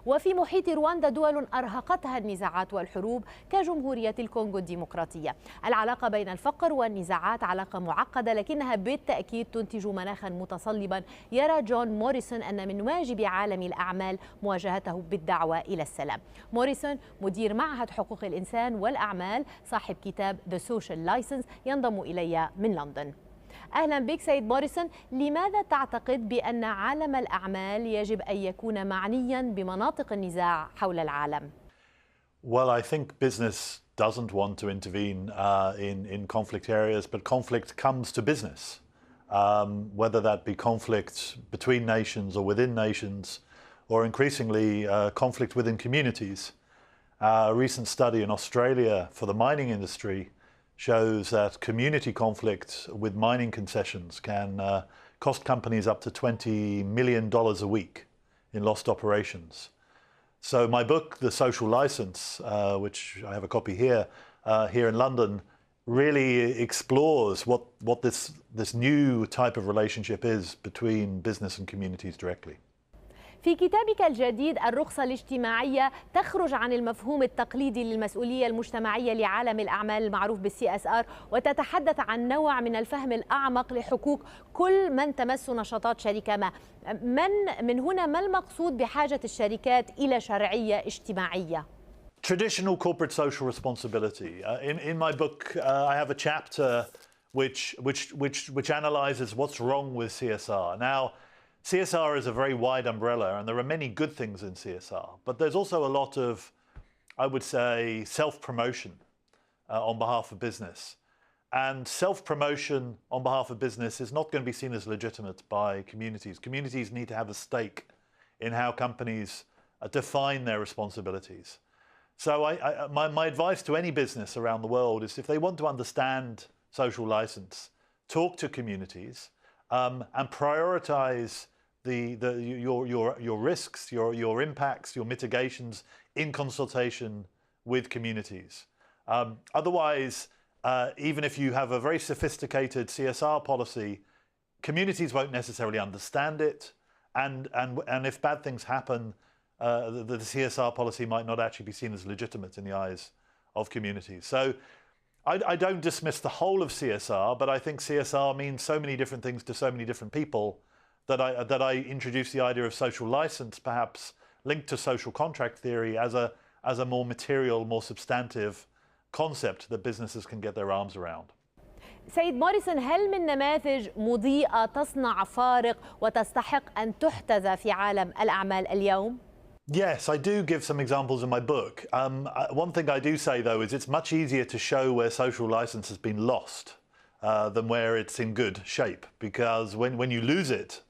وفي محيط رواندا دول أرهقتها النزاعات والحروب كجمهورية الكونغو الديمقراطية. العلاقة بين الفقر والنزاعات علاقة معقدة، لكنها بالتأكيد تنتج مناخا متصلبا. يرى جون موريسون أن من واجب عالم الأعمال مواجهته بالدعوة إلى السلام. موريسون مدير معهد حقوق الإنسان والأعمال، صاحب كتاب The Social License، ينضم إلي من لندن. أهلا بك سيد موريسون. لماذا تعتقد بأن عالم الأعمال يجب أن يكون معنيا بمناطق النزاع حول العالم؟ Well, I think business doesn't want to intervene in conflict areas, but conflict comes to business, whether that be conflict between nations or within nations, or increasingly conflict within communities. A recent study in Australia for the mining industry shows that community conflict with mining concessions can cost companies up to $20 million a week in lost operations. So my book, The Social License, which I have a copy here in London, really explores what this new type of relationship is between business and communities directly. في كتابك الجديد الرخصة الاجتماعية تخرج عن المفهوم التقليدي للمسؤولية المجتمعية لعالم الأعمال المعروف بالCSR، وتتحدث عن نوع من الفهم الأعمق لحقوق كل من تمس نشاطات شركة ما. من هنا ما المقصود بحاجة الشركات إلى شرعية اجتماعية؟ Traditional corporate social responsibility. In my book, I have a chapter which analyzes what's wrong with CSR. Now, CSR is a very wide umbrella, and there are many good things in CSR, but there's also a lot of, I would say, self-promotion on behalf of business. And self-promotion on behalf of business is not going to be seen as legitimate by communities. Communities need to have a stake in how companies define their responsibilities. So my advice to any business around the world is, if they want to understand social license, talk to communities and prioritize your risks, your impacts, your mitigations in consultation with communities. Otherwise, even if you have a very sophisticated CSR policy, communities won't necessarily understand it, and if bad things happen, the CSR policy might not actually be seen as legitimate in the eyes of communities. So I don't dismiss the whole of CSR, but I think CSR means so many different things to so many different people that I introduce the idea of social license, perhaps linked to social contract theory, as a more material, more substantive concept that businesses can get their arms around. سيد موريسون، هل من نماذج مضيئة تصنع فارق وتستحق أن تحتذى في عالم الأعمال اليوم؟ Yes, I do give some examples in my book. One thing I do say, though, is it's much easier to show where social license has been lost than where it's in good shape, because when you lose it,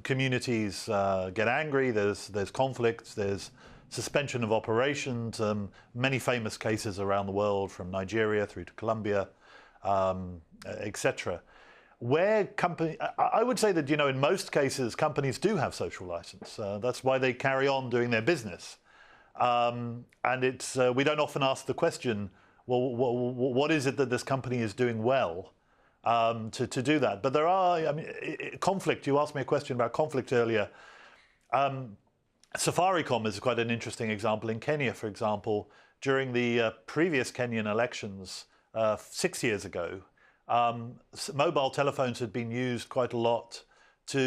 communities get angry, there's conflict, there's suspension of operations, many famous cases around the world, from Nigeria through to Colombia, etc. I would say that, in most cases, companies do have social license. That's why they carry on doing their business. And we don't often ask the question, well, what is it that this company is doing well to do that? But there are, conflict. You asked me a question about conflict earlier. Safaricom is quite an interesting example. In Kenya, for example, during the previous Kenyan elections 6 years ago, mobile telephones had been used quite a lot to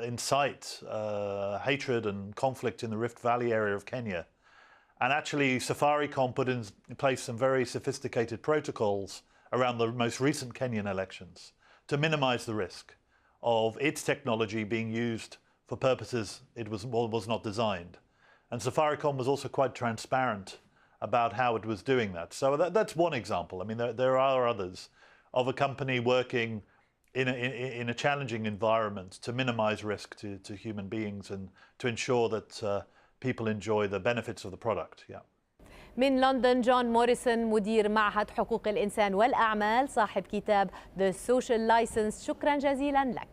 incite hatred and conflict in the Rift Valley area of Kenya. And actually, Safaricom put in place some very sophisticated protocols around the most recent Kenyan elections to minimize the risk of its technology being used for purposes it was not designed. And Safaricom was also quite transparent about how it was doing that. So that's one example. There are others of a company working in a challenging environment to minimize risk to human beings and to ensure that people enjoy the benefits of the product. Yeah. من لندن جون موريسون، مدير معهد حقوق الإنسان والأعمال، صاحب كتاب The Social License. شكرا جزيلا لك.